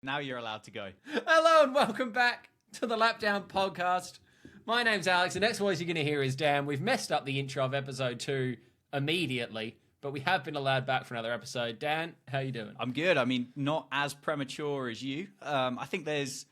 Now you're allowed to go. Hello and welcome back to the Lapdown Podcast. My name's Alex. The next voice you're going to hear is Dan. We've messed up the intro of episode 2 immediately, but we have been allowed back for another episode. Dan, how you doing? I'm good. I mean, not as premature as you. I think there's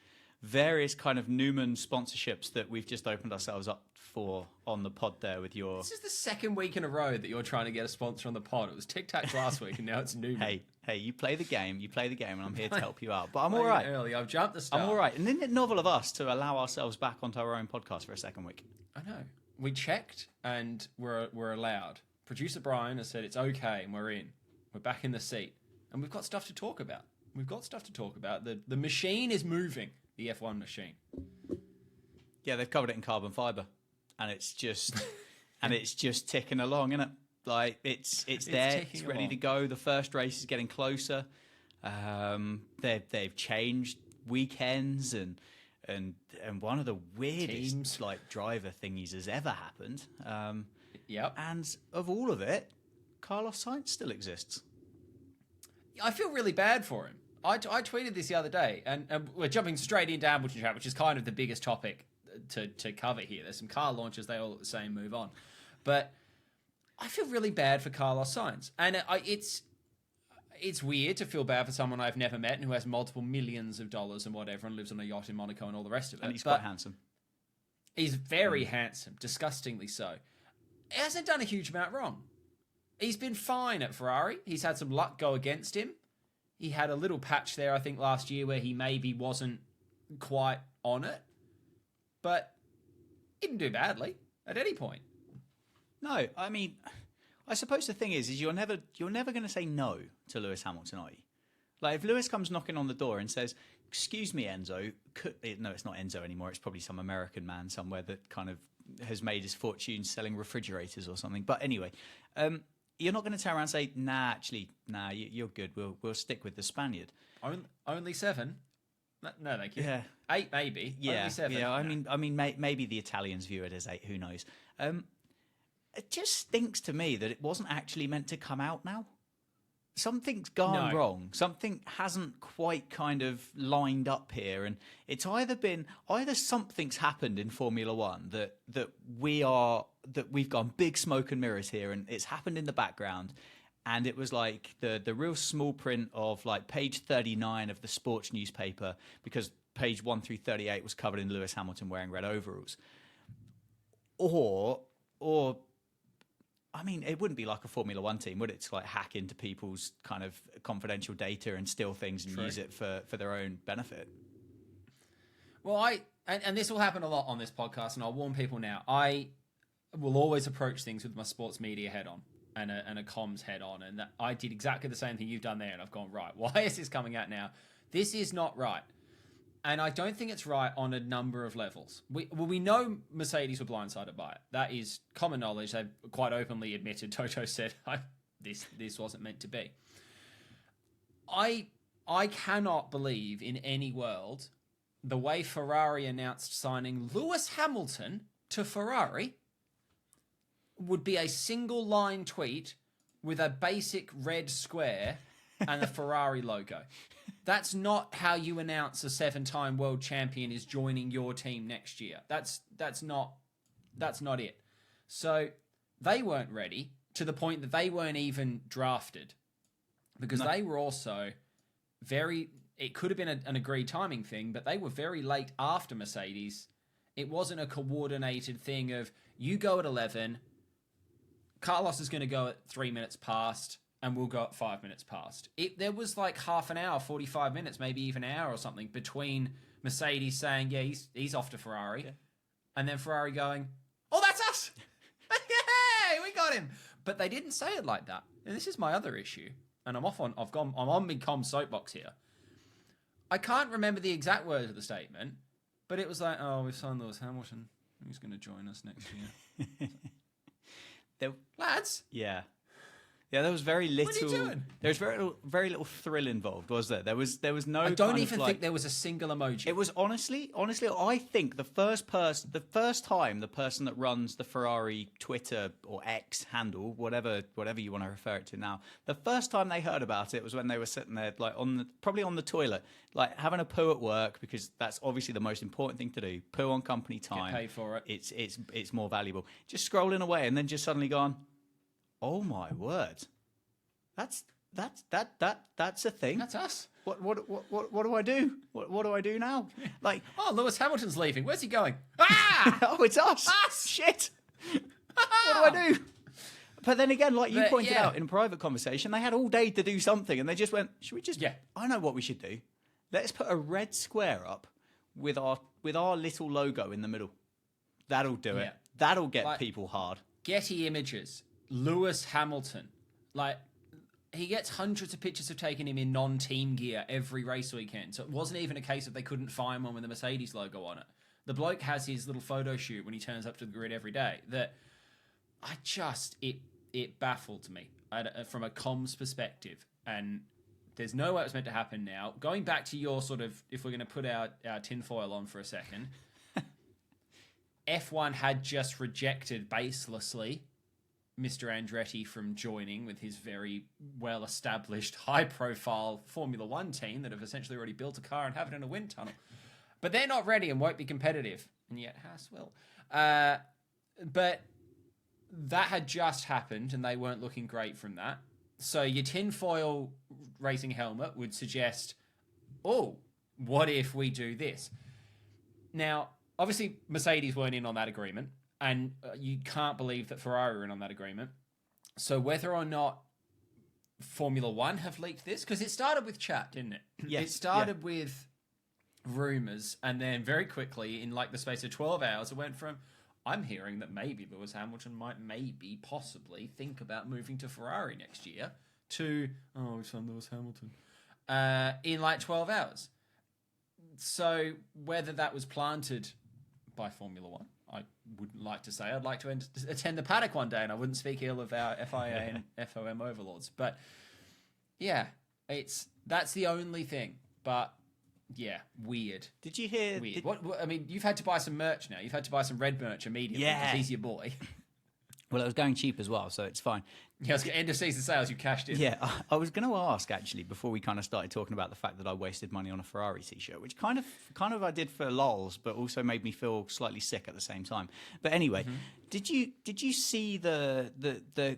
various kind of Newman sponsorships that we've just opened ourselves up for on the pod there with your... This is the second week in a row that you're trying to get a sponsor on the pod. It was Tic Tacs last week and now it's Newman. Hey, you play the game, and I'm here to help you out. But I'm all right. Early. I've jumped the start. I'm all right. And isn't it novel of us to allow ourselves back onto our own podcast for a second week? I know. We checked and we're allowed. Producer Brian has said it's okay and we're in. We're back in the seat. And we've got stuff to talk about. The machine is moving. The F1 machine. Yeah, they've covered it in carbon fiber. And it's just ticking along, isn't it? Like it's there, it's ready to go. The first race is getting closer. They've changed weekends and one of the weirdest teams, like driver thingies has ever happened. Yep. And of all of it, Carlos Sainz still exists. I feel really bad for him. I tweeted this the other day, and we're jumping straight into Hamilton chat, which is kind of the biggest topic to cover here. There's some car launches, they all at the same move on. But I feel really bad for Carlos Sainz. And it's weird to feel bad for someone I've never met and who has multiple millions of dollars and whatever and lives on a yacht in Monaco and all the rest of it. And he's quite handsome. He's very handsome, disgustingly so. He hasn't done a huge amount wrong. He's been fine at Ferrari. He's had some luck go against him. He had a little patch there, I think, last year where he maybe wasn't quite on it. But he didn't do badly at any point. No, I mean, I suppose the thing is you're never going to say no to Lewis Hamilton, are you? Like, if Lewis comes knocking on the door and says, "Excuse me, Enzo," no, it's not Enzo anymore. It's probably some American man somewhere that kind of has made his fortune selling refrigerators or something. But anyway, you're not going to turn around and say, "Nah, actually, you're good. We'll stick with the Spaniard." Only 7? No, thank you. Yeah, 8 maybe. Yeah, only 7. Yeah. I mean, maybe the Italians view it as 8. Who knows? It just stinks to me that it wasn't actually meant to come out now. Something's gone wrong. Something hasn't quite kind of lined up here, and it's either something's happened in Formula One that we've gone big smoke and mirrors here, and it's happened in the background. And it was like the real small print of like page 39 of the sports newspaper, because page 1 through 38 was covered in Lewis Hamilton wearing red overalls. Or I mean, it wouldn't be like a Formula One team, would it? To like hack into people's kind of confidential data and steal things and use it for their own benefit. Well, and this will happen a lot on this podcast, and I'll warn people now. I will always approach things with my sports media head on and a comms head on, and I did exactly the same thing you've done there, and I've gone, right, why is this coming out now? This is not right. And I don't think it's right on a number of levels. We know Mercedes were blindsided by it. That is common knowledge. They've quite openly admitted. Toto said, this wasn't meant to be. I cannot believe in any world the way Ferrari announced signing Lewis Hamilton to Ferrari would be a single line tweet with a basic red square and the Ferrari logo. That's not how you announce a 7-time world champion is joining your team next year. That's not it. So they weren't ready to the point that they weren't even drafted, because they were also it could have been an agreed timing thing, but they were very late after Mercedes. It wasn't a coordinated thing of you go at 11, Carlos is going to go at 3 minutes past, and we'll go at 5 minutes past. There was like half an hour, 45 minutes, maybe even an hour or something between Mercedes saying, yeah, he's off to Ferrari, and then Ferrari going, oh, that's us! Yay, we got him! But they didn't say it like that. And this is my other issue, and I'm on mid-com soapbox here. I can't remember the exact words of the statement, but it was like, oh, we've signed Lewis Hamilton. He's going to join us next year. Lads? Yeah. Yeah, there was very little. What are you doing? There was very little thrill involved, was there? There was no. I don't kind even of think there was a single emoji. It was honestly, I think the first time the person that runs the Ferrari Twitter or X handle, whatever you want to refer it to now, the first time they heard about it was when they were sitting there, like probably on the toilet, like having a poo at work, because that's obviously the most important thing to do. Poo on company time. Get paid for it. It's more valuable. Just scrolling away and then just suddenly gone, oh my word, that's a thing. That's us. What do I do? What do I do now? Like, oh, Lewis Hamilton's leaving. Where's he going? Ah! oh, it's us. Shit. What do I do? But then again, like you pointed out in a private conversation, they had all day to do something, and they just went, "Should we just? Yeah, I know what we should do. Let's put a red square up with our little logo in the middle. That'll do it. That'll get people hard." Getty Images, Lewis Hamilton, like. He gets hundreds of pictures of taking him in non-team gear every race weekend. So it wasn't even a case of they couldn't find one with the Mercedes logo on it. The bloke has his little photo shoot when he turns up to the grid every day. That it baffled me from a comms perspective. And there's no way it was meant to happen now. Going back to your sort of, if we're going to put our tinfoil on for a second, F1 had just rejected baselessly Mr. Andretti from joining with his very well-established, high-profile Formula One team that have essentially already built a car and have it in a wind tunnel. But they're not ready and won't be competitive. And yet Haas will. But that had just happened and they weren't looking great from that. So your tinfoil racing helmet would suggest, oh, what if we do this? Now, obviously, Mercedes weren't in on that agreement. And you can't believe that Ferrari were in on that agreement. So whether or not Formula One have leaked this, because it started with chat, didn't it? Yes. It started with rumours, and then very quickly, in like the space of 12 hours, it went from, I'm hearing that maybe Lewis Hamilton might possibly think about moving to Ferrari next year, to, oh, it's on Lewis Hamilton, in like 12 hours. So whether that was planted by Formula One, I wouldn't like to say. I'd like to attend the paddock one day, and I wouldn't speak ill of our FIA and FOM overlords. But yeah, that's the only thing. But yeah, weird. Did you hear? Weird. What I mean, you've had to buy some merch now. You've had to buy some red merch immediately because he's your boy. Well, it was going cheap as well, so it's fine. Yeah, it's end of season sales. You cashed in. Yeah, I was going to ask actually before we kind of started talking about the fact that I wasted money on a Ferrari t-shirt, which kind of I did for lols, but also made me feel slightly sick at the same time. But anyway, did you see the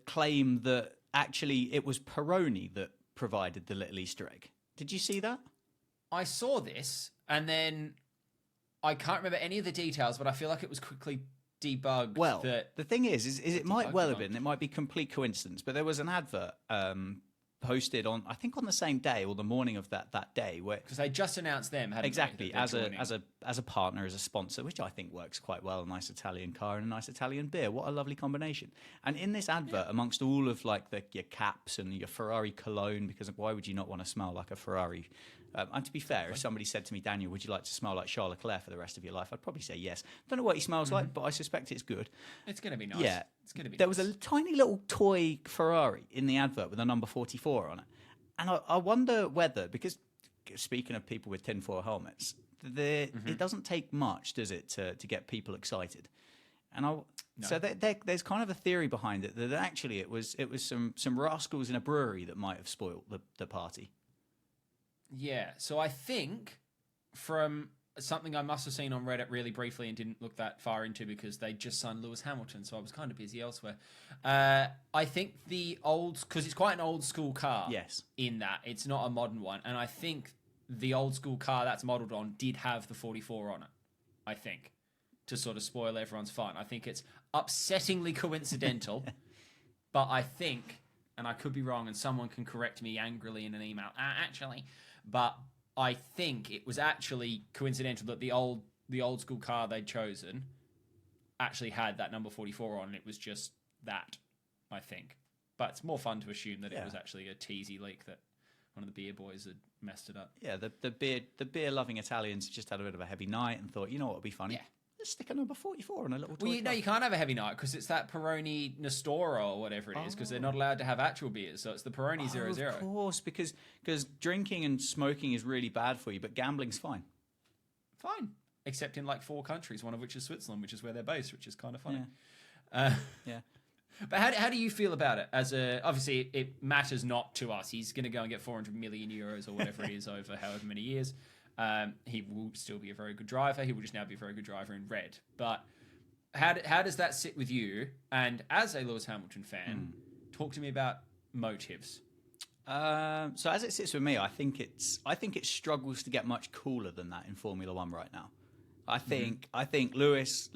claim that actually it was Peroni that provided the little Easter egg? Did you see that? I saw this, and then I can't remember any of the details, but I feel like it was quickly debugged. Well, the thing is it might well have been. It might be complete coincidence, but there was an advert posted on, I think, on the same day or the morning of that day, where because they just announced them, hadn't exactly they, as a partner, as a sponsor, which I think works quite well. A nice Italian car and a nice Italian beer. What a lovely combination! And in this advert, amongst all of like your caps and your Ferrari cologne, because why would you not want to smell like a Ferrari? And to be fair, if somebody said to me, Daniel, would you like to smell like Charles Leclerc for the rest of your life? I'd probably say yes. Don't know what he smells like, but I suspect it's good. It's going to be nice. Yeah. It's going to be There was a tiny little toy Ferrari in the advert with a number 44 on it. And I wonder whether, because speaking of people with tinfoil helmets, it doesn't take much, does it, to get people excited? And so there's kind of a theory behind it that actually it was some rascals in a brewery that might have spoiled the party. Yeah, so I think from something I must have seen on Reddit really briefly and didn't look that far into because they just signed Lewis Hamilton, so I was kind of busy elsewhere. I think because it's quite an old school car. Yes. In that it's not a modern one, and I think the old school car that's modelled on did have the 44 on it. I think to sort of spoil everyone's fun. I think it's upsettingly coincidental, but I think, and I could be wrong, and someone can correct me angrily in an email. Actually. But I think it was actually coincidental that the old school car they'd chosen actually had that number 44 on, and it was just that, I think. But it's more fun to assume that it was actually a teasy leak that one of the beer boys had messed it up. Yeah, the beer loving Italians just had a bit of a heavy night and thought, you know what would be funny? Yeah. Just stick a number 44 on a little toy. Well, you can't have a heavy night because it's that Peroni Nestora or whatever it is, because they're not allowed to have actual beers. So it's the Peroni 00. Of course, because drinking and smoking is really bad for you, but gambling's fine. Fine. Except in like 4 countries, one of which is Switzerland, which is where they're based, which is kind of funny. Yeah. But how do you feel about it? Obviously, it matters not to us. He's going to go and get 400 million euros or whatever it is over however many years. He will still be a very good driver. He will just now be a very good driver in red. But how does that sit with you? And as a Lewis Hamilton fan, talk to me about motives. So as it sits with me, I think it struggles to get much cooler than that in Formula One right now. I think Lewis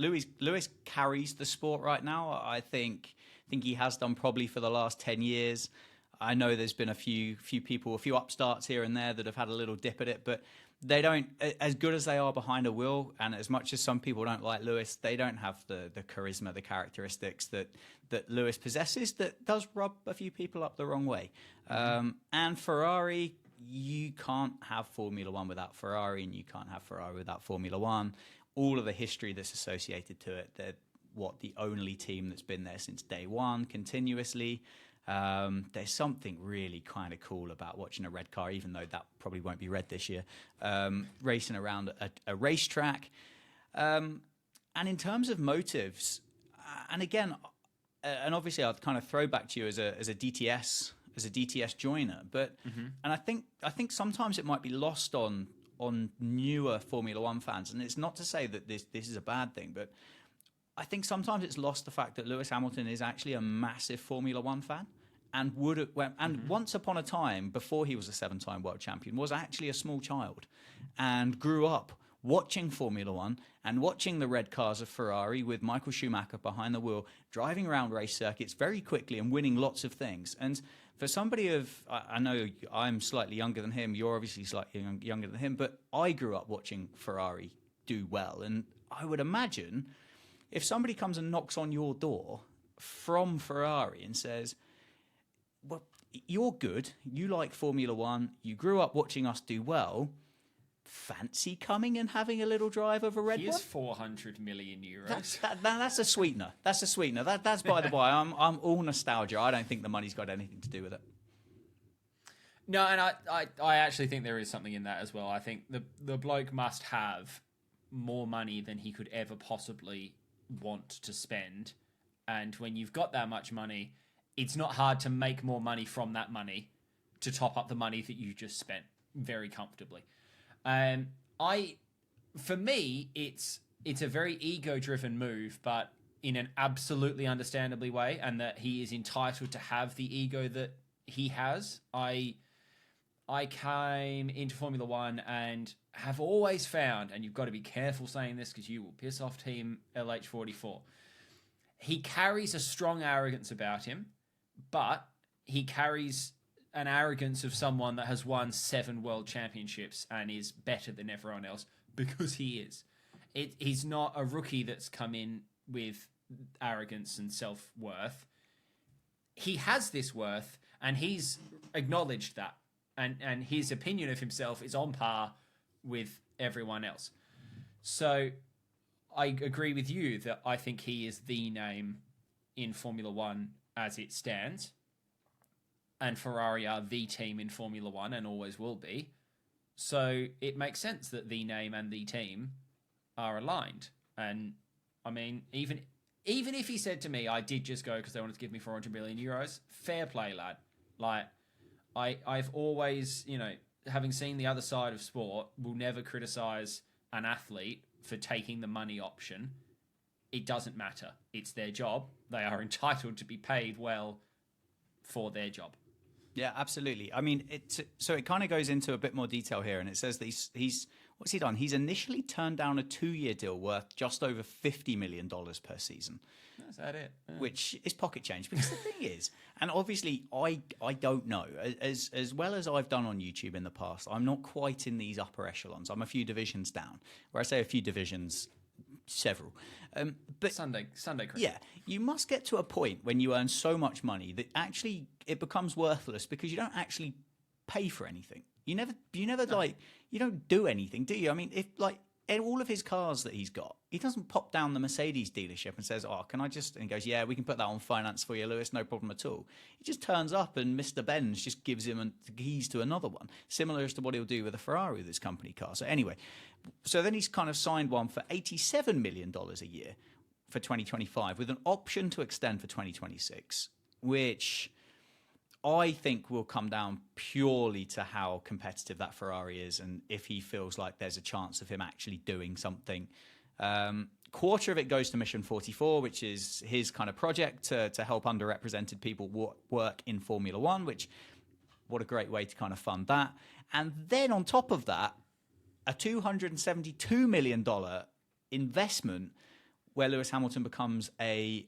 carries the sport right now. I think he has done probably for the last 10 years. I know there's been a few people, a few upstarts here and there that have had a little dip at it, but they don't, as good as they are behind a wheel, and as much as some people don't like Lewis, they don't have the charisma, the characteristics that Lewis possesses that does rub a few people up the wrong way. And Ferrari, you can't have Formula One without Ferrari, and you can't have Ferrari without Formula One. All of the history that's associated to it, they're the only team that's been there since day one continuously. There's something really kind of cool about watching a red car, even though that probably won't be red this year, racing around a racetrack. And in terms of motives, and again, and obviously I'll kind of throw back to you as a DTS joiner, but and I think sometimes it might be lost on newer Formula One fans, and it's not to say that this is a bad thing, but I think sometimes it's lost the fact that Lewis Hamilton is actually a massive Formula One fan, and once upon a time, before he was a 7-time world champion, was actually a small child, and grew up watching Formula One and watching the red cars of Ferrari with Michael Schumacher behind the wheel, driving around race circuits very quickly and winning lots of things. And for somebody I know I'm slightly younger than him, you're obviously slightly younger than him, but I grew up watching Ferrari do well, and I would imagine if somebody comes and knocks on your door from Ferrari and says, well, you're good, you like Formula One, you grew up watching us do well, fancy coming and having a little drive of a red one? Here's 400 million euros. That's a sweetener. That's a sweetener. That's by the by. I'm all nostalgia. I don't think the money's got anything to do with it. No, and I actually think there is something in that as well. I think the bloke must have more money than he could ever possibly want to spend, and when you've got that much money, it's not hard to make more money from that money to top up the money that you just spent very comfortably. For me, it's a very ego-driven move, but in an absolutely understandably way, and that he is entitled to have the ego that he has. I came into Formula One and have always found, and you've got to be careful saying this because you will piss off Team LH44, he carries a strong arrogance about him, but he carries an arrogance of someone that has won 7 world championships and is better than everyone else because he is. He's not a rookie that's come in with arrogance and self-worth. He has this worth, and he's acknowledged that. And his opinion of himself is on par with everyone else. So I agree with you that I think he is the name in Formula One as it stands. And Ferrari are the team in Formula One and always will be. So it makes sense that the name and the team are aligned. And I mean, even if he said to me, I did just go because they wanted to give me 400 million euros, fair play, lad. Like, I've always, having seen the other side of sport, will never criticize an athlete for taking the money option. It doesn't matter. It's their job. They are entitled to be paid well for their job. Yeah, absolutely. I mean, it kind of goes into a bit more detail here, and it says that he's what's he done? He's initially turned down a 2-year deal worth just over $50 million per season. Is that it? Yeah. Which is pocket change. Because the thing is, and obviously I don't know, as well as I've done on YouTube in the past, I'm not quite in these upper echelons. I'm a few divisions down. Where I say a few divisions, several. But Sunday cricket. Yeah, you must get to a point when you earn so much money that actually it becomes worthless because you don't actually pay for anything. You never no. You don't do anything, do you? I mean, if in all of his cars that he's got, he doesn't pop down the Mercedes dealership and says, "Oh, can I just?" And he goes, "Yeah, we can put that on finance for you, Lewis. No problem at all." He just turns up, and Mr. Benz just gives him the keys to another one, similar as to what he'll do with a Ferrari with his company car. So anyway, so then he's kind of signed one for $87 million a year for 2025, with an option to extend for 2026, which I think will come down purely to how competitive that Ferrari is and if he feels like there's a chance of him actually doing something. Quarter of it goes to Mission 44, which is his kind of project to help underrepresented people work in Formula One, which, what a great way to kind of fund that. And then on top of that, a $272 million investment where Lewis Hamilton becomes an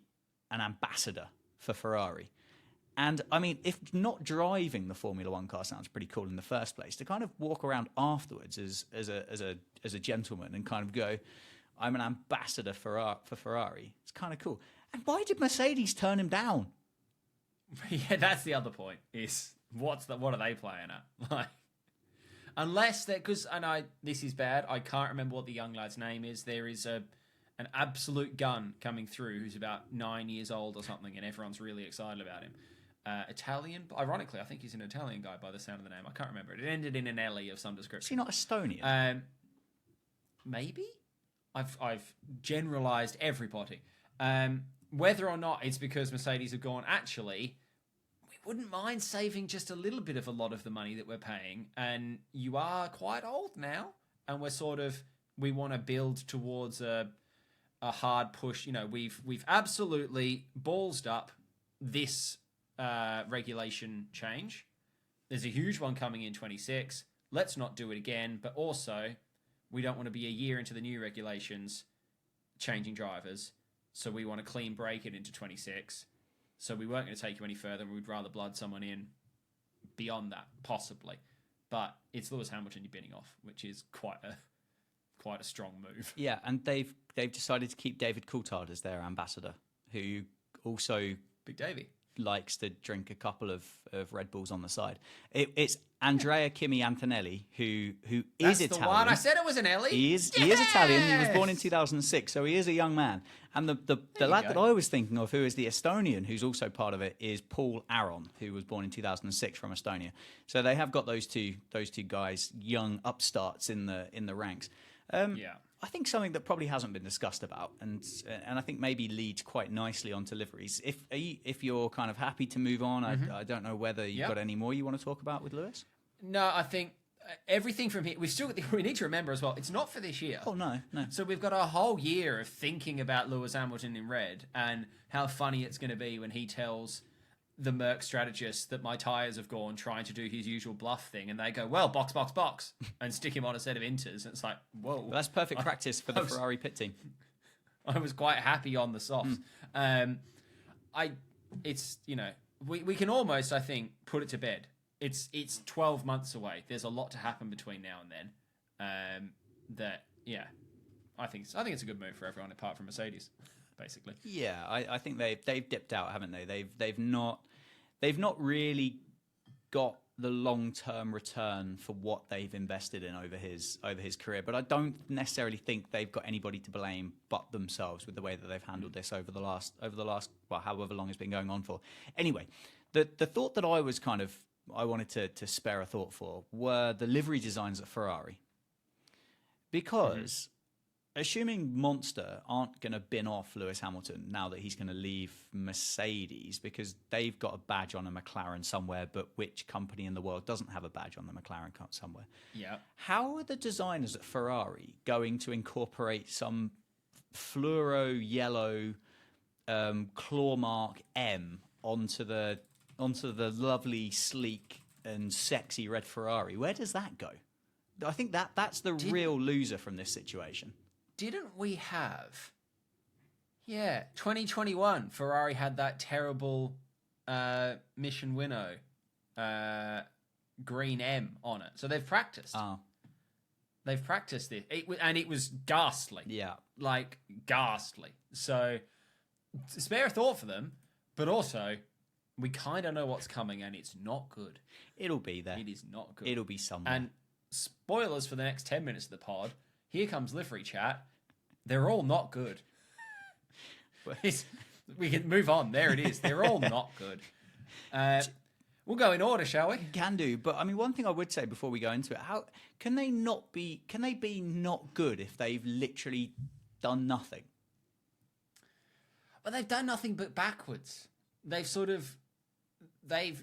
ambassador for Ferrari. And I mean, if not driving the Formula One car sounds pretty cool in the first place, to kind of walk around afterwards as a gentleman and kind of go, "I'm an ambassador for Ferrari." It's kind of cool. And why did Mercedes turn him down? Yeah, that's the other point. Is what are they playing at? Like, unless that, because this is bad. I can't remember what the young lad's name is. There is an absolute gun coming through who's about 9 years old or something, and everyone's really excited about him. Italian, ironically, I think he's an Italian guy by the sound of the name. I can't remember it. It ended in an Ellie of some description. Is he not Estonian? Maybe. I've generalised everybody. Whether or not it's because Mercedes have gone, actually, we wouldn't mind saving just a little bit of a lot of the money that we're paying, and you are quite old now, and we want to build towards a hard push. You know, we've absolutely ballsed up this regulation change. There's a huge one coming in 26. Let's not do it again. But also, we don't want to be a year into the new regulations changing drivers. So we want to clean break it into 26. So we weren't going to take you any further. We'd rather blood someone in beyond that, possibly. But it's Lewis Hamilton you're bidding off, which is quite a strong move. Yeah, and they've decided to keep David Coulthard as their ambassador, who also Big Davey likes to drink a couple of Red Bulls on the side. It's Andrea Kimi Antonelli, who That's is Italian. The one. I said it was an Ellie. He is Italian. He was born in 2006, so he is a young man. And the lad that I was thinking of, who is the Estonian, who's also part of it, is Paul Aron, who was born in 2006 from Estonia. So they have got those two guys, young upstarts in the ranks. I think something that probably hasn't been discussed about, and I think maybe leads quite nicely onto liveries. If you're kind of happy to move on, I don't know whether you've got any more you want to talk about with Lewis. No, I think everything from here. We need to remember as well. It's not for this year. Oh no. So we've got a whole year of thinking about Lewis Hamilton in red and how funny it's going to be when he tells the Merc strategist that my tyres have gone, trying to do his usual bluff thing, and they go, "Well, box, and stick him on a set of inters. And it's like, whoa. Well, that's perfect practice for the Ferrari pit team. I was quite happy on the softs. We can almost, I think, put it to bed. It's 12 months away. There's a lot to happen between now and then. I think it's a good move for everyone apart from Mercedes, basically. Yeah, I think they've dipped out, haven't they? They've not really got the long-term return for what they've invested in over his career. But I don't necessarily think they've got anybody to blame but themselves with the way that they've handled this over the last well, however long it's been going on for. Anyway, the thought that I wanted to spare a thought for were the livery designs at Ferrari. Because assuming Monster aren't going to bin off Lewis Hamilton now that he's going to leave Mercedes, because they've got a badge on a McLaren somewhere, but which company in the world doesn't have a badge on the McLaren somewhere? Yeah. How are the designers at Ferrari going to incorporate some fluoro yellow claw mark M onto the lovely, sleek and sexy red Ferrari? Where does that go? I think that's the real loser from this situation. Didn't we have... Yeah, 2021, Ferrari had that terrible Mission Winnow green M on it. So they've practiced. Oh. They've practiced it. And it was ghastly. Yeah. Like, ghastly. So, spare a thought for them, but also, we kind of know what's coming, and it's not good. It'll be there. It is not good. It'll be somewhere. And spoilers for the next 10 minutes of the pod, here comes livery chat. They're all not good. We can move on. There it is. They're all not good. We'll go in order, shall we? Can do, but I mean, one thing I would say before we go into it: how can they not be? Can they be not good if they've literally done nothing? But they've done nothing but backwards. They've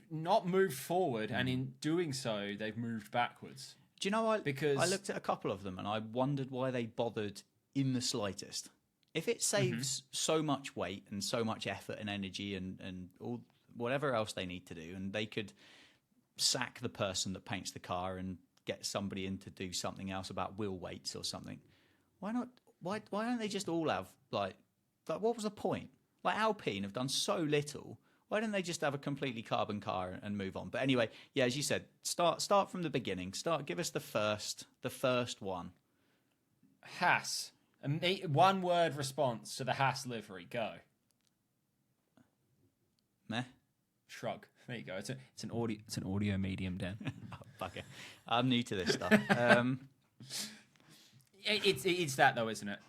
not moved forward, and in doing so, they've moved backwards. Do you know? Because I looked at a couple of them and I wondered why they bothered in the slightest. If it saves so much weight and so much effort and energy and all whatever else they need to do, and they could sack the person that paints the car and get somebody in to do something else about wheel weights or something, why not? Why don't they just all have like what was the point? Like Alpine have done so little. Why don't they just have a completely carbon car and move on? But anyway, yeah, as you said, start from the beginning. Give us the first one. Haas. One word response to the Haas livery. Go. Meh. Shrug. There you go. It's an audio medium, Dan. Oh, bugger. I'm new to this stuff. It's that though, isn't it?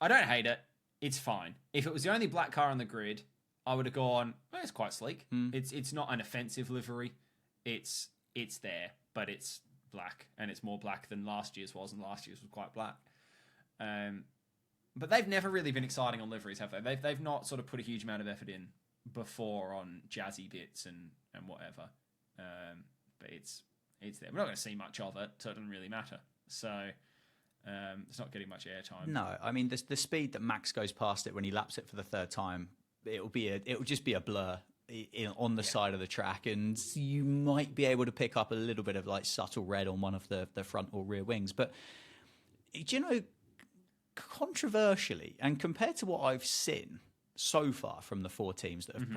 I don't hate it. It's fine. If it was the only black car on the grid, I would have gone, well, it's quite sleek. It's not an offensive livery. It's there, but it's black, and it's more black than last year's was, and last year's was quite black. But they've never really been exciting on liveries, have they? They've not sort of put a huge amount of effort in before on jazzy bits and whatever. But it's there. We're not going to see much of it, so it doesn't really matter. So it's not getting much airtime. No, I mean the speed that Max goes past it when he laps it for the third time, it'll just be a blur on the side of the track, and you might be able to pick up a little bit of like subtle red on one of the front or rear wings. But do you know, controversially, and compared to what I've seen so far from the four teams that have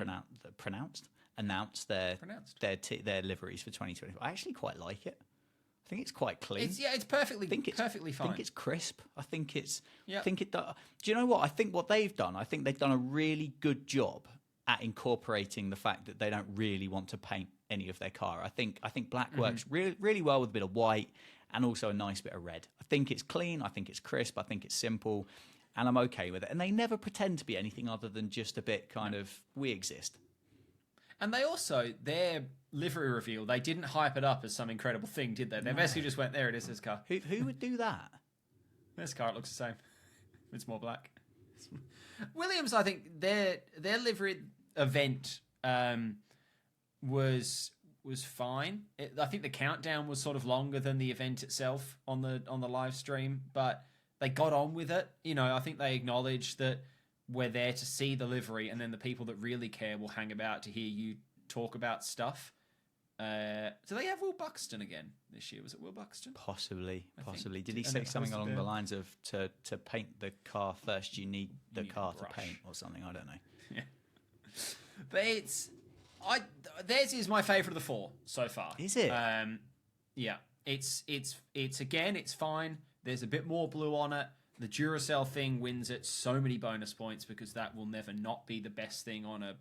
announced their liveries for 2020, I actually quite like it. I think it's quite clean. It's perfectly fine. I think it's crisp. I think it's. Yep. Do you know what? I think what they've done. I think they've done a really good job at incorporating the fact that they don't really want to paint any of their car. I think black works really, really well with a bit of white and also a nice bit of red. I think it's clean. I think it's crisp. I think it's simple, and I'm okay with it. And they never pretend to be anything other than just a bit kind of we exist. And they also, their livery reveal, they didn't hype it up as some incredible thing, did they? They basically just went, there it is, this car. Who would do that? This car, it looks the same. It's more black. Williams, I think, their livery event was fine. I think the countdown was sort of longer than the event itself on the live stream, but they got on with it. You know, I think they acknowledged that we're there to see the livery, and then the people that really care will hang about to hear you talk about stuff. Do they have Will Buxton again this year? Was it Will Buxton? Possibly. Did he say something along the lines of to paint the car first, you need the car to paint or something? I don't know. Yeah. But theirs is my favourite of the four so far. Is it? Yeah. It's again, it's fine. There's a bit more blue on it. The Duracell thing wins it so many bonus points because that will never not be the best thing on an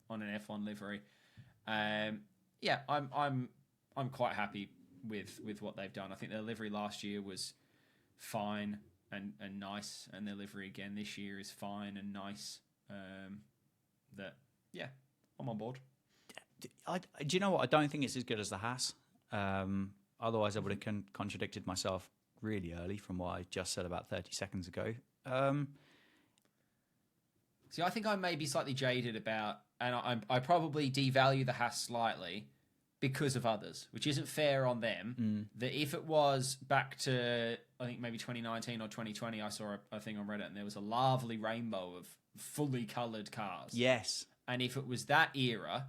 F1 livery. Yeah, I'm quite happy with what they've done. I think their livery last year was fine and nice, and their livery again this year is fine and nice. I'm on board. Do you know what? I don't think it's as good as the Haas. Otherwise, I would have contradicted myself really early from what I just said about 30 seconds ago. See, I think I may be slightly jaded about, and I probably devalue the Haas slightly because of others, which isn't fair on them. That if it was back to, I think maybe 2019 or 2020, I saw a thing on Reddit and there was a lovely rainbow of fully coloured cars. Yes. And if it was that era,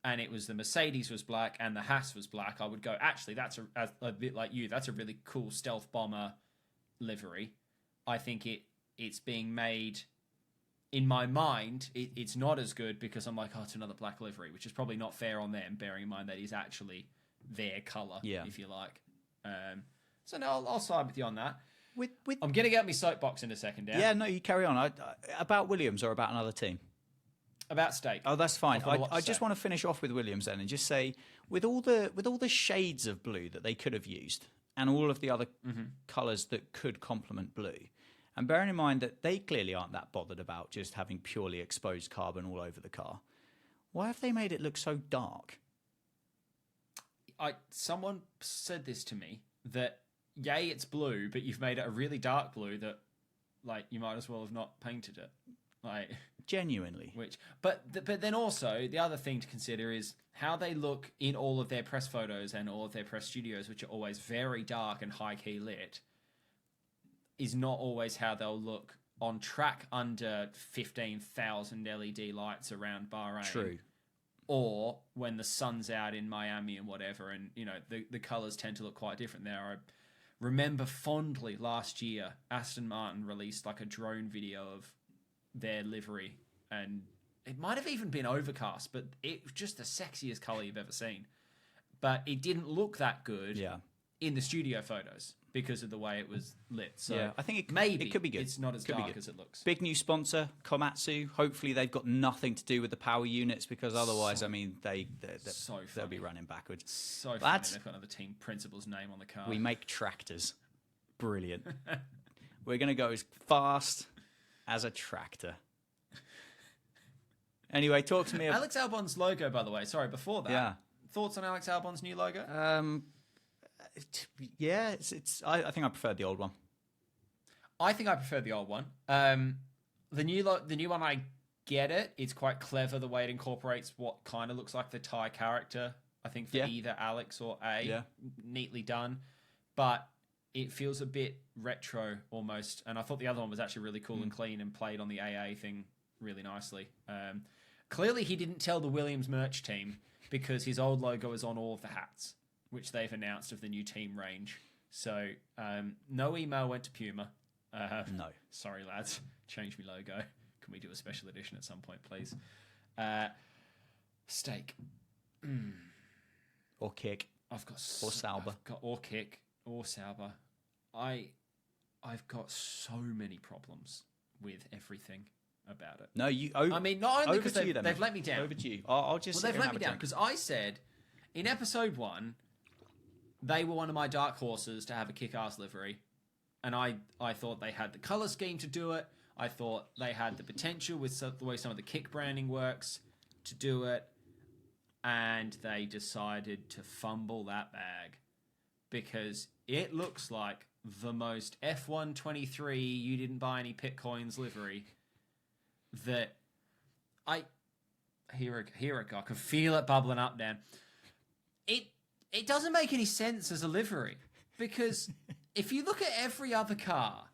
and it was the Mercedes was black and the Haas was black, I would go, actually, that's a bit like you. That's a really cool stealth bomber livery. I think it's being made, in my mind, it's not as good because I'm like, oh, it's another black livery, which is probably not fair on them, bearing in mind that is actually their colour, if you like. So no, I'll side with you on that. I'm going to get my soapbox in a second, Dan. Yeah, no, you carry on. About Williams or about another team? About steak. Oh, that's fine. I just want to finish off with Williams then and just say, with all the shades of blue that they could have used, and all of the other colours that could complement blue. And bearing in mind that they clearly aren't that bothered about just having purely exposed carbon all over the car, why have they made it look so dark? Someone said this to me, that yay, it's blue, but you've made it a really dark blue that, like, you might as well have not painted it. Like, genuinely. But then also the other thing to consider is how they look in all of their press photos and all of their press studios, which are always very dark and high key lit, is not always how they'll look on track under 15,000 LED lights around Bahrain. True. Or when the sun's out in Miami and whatever, and the colours tend to look quite different there. I remember fondly last year, Aston Martin released like a drone video of their livery, and it might have even been overcast, but it was just the sexiest colour you've ever seen. But it didn't look that good in the studio photos because of the way it was lit. So I think it could be good. It's not as dark as it looks. Big new sponsor, Komatsu. Hopefully they've got nothing to do with the power units, because otherwise, they'll be running backwards. So funny. They've got another team principal's name on the car. We make tractors. Brilliant. We're going to go as fast as a tractor. Anyway, talk to me about Alex Albon's logo, by the way. Sorry, before that. Yeah. Thoughts on Alex Albon's new logo? I think I preferred the old one. I think I prefer the old one. The new one, I get it. It's quite clever the way it incorporates what kind of looks like the Thai character. I think for either Alex or A. Yeah. Neatly done. But it feels a bit retro almost. And I thought the other one was actually really cool and clean and played on the AA thing really nicely. Clearly he didn't tell the Williams merch team, because his old logo is on all of the hats, which they've announced of the new team range. So no email went to Puma. No. Sorry, lads. Change me logo. Can we do a special edition at some point, please? Steak. Or kick. I've got or Sauber. Or kick or Sauber. I've got so many problems with everything about it. No, you. I mean, not only because they've let me down. Over to you. I'll just. Well, they've let me down because I said in episode 1 they were one of my dark horses to have a kick-ass livery, and I thought they had the color scheme to do it. I thought they had the potential with the way some of the kick branding works to do it, and they decided to fumble that bag because it looks like the most F1 23 you didn't buy any pit coins livery that here it go. I can feel it bubbling up, Dan. It doesn't make any sense as a livery, because if you look at every other car,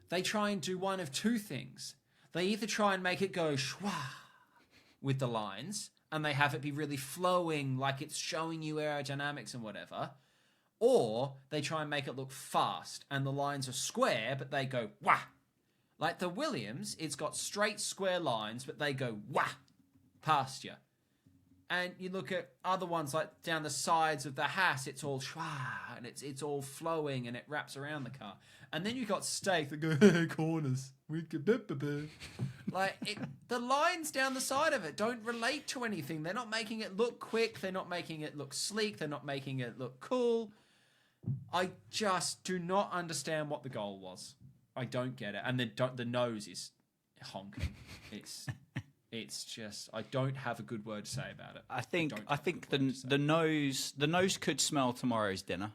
they try and do one of two things. They either try and make it go schwa with the lines, and they have it be really flowing, like it's showing you aerodynamics and whatever, or they try and make it look fast, and the lines are square, but they go wah. Like the Williams, it's got straight square lines, but they go wah past you. And you look at other ones like down the sides of the Haas, it's all schwa, and it's all flowing, and it wraps around the car. And then you've got Steak that go corners. Like the lines down the side of it don't relate to anything. They're not making it look quick. They're not making it look sleek. They're not making it look cool. I just do not understand what the goal was. I don't get it. And the nose is honking. It's just, I don't have a good word to say about it. I think the nose could smell tomorrow's dinner.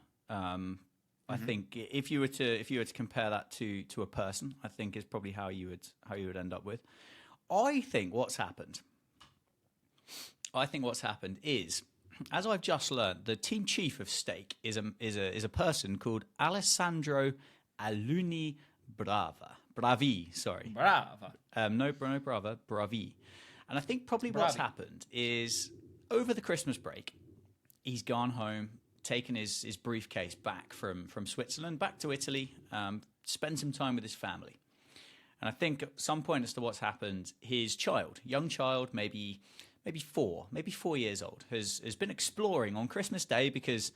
I think if you were to compare that to a person, I think is probably how you would end up with. I think what's happened is, as I've just learned, the team chief of Steak is a person called Alessandro Aluni Bravi. Sorry, Brava. No Brava, Bravi. And I think probably what's happened is over the Christmas break, he's gone home, taken his briefcase back from Switzerland back to Italy, spent some time with his family. And I think at some point as to what's happened, his young child, maybe 4 years old, has been exploring on Christmas Day because,